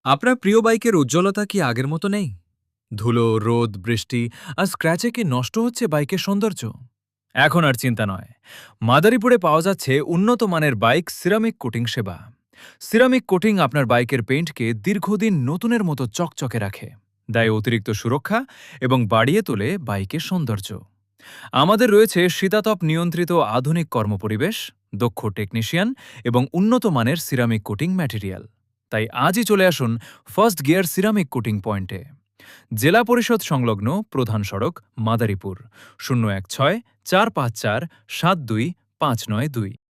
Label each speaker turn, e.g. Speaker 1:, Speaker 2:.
Speaker 1: আপনার প্রিয় বাইকের উজ্জ্বলতা কি আগের মতো নেই? ধুলো, রোদ, বৃষ্টি আর স্ক্র্যাচে কি নষ্ট হচ্ছে বাইকের সৌন্দর্য? এখন আর চিন্তা নয়। মাদারীপুরে পাওয়া যাচ্ছে উন্নত মানের বাইক সিরামিক কোটিং সেবা। সিরামিক কোটিং আপনার বাইকের পেইন্টকে দীর্ঘদিন নতুনের মতো চকচকে রাখে, দেয় অতিরিক্ত সুরক্ষা এবং বাড়িয়ে তোলে বাইকের সৌন্দর্য। আমাদের রয়েছে শীতাতপ নিয়ন্ত্রিত আধুনিক কর্মপরিবেশ, দক্ষ টেকনিশিয়ান এবং উন্নত মানের সিরামিক কোটিং ম্যাটেরিয়াল। তাই আজই চলে আসুন ফার্স্ট গিয়ার সিরামিক কোটিং পয়েন্টে, জেলা পরিষদ সংলগ্ন প্রধান সড়ক, মাদারীপুর। 016 454 72 592।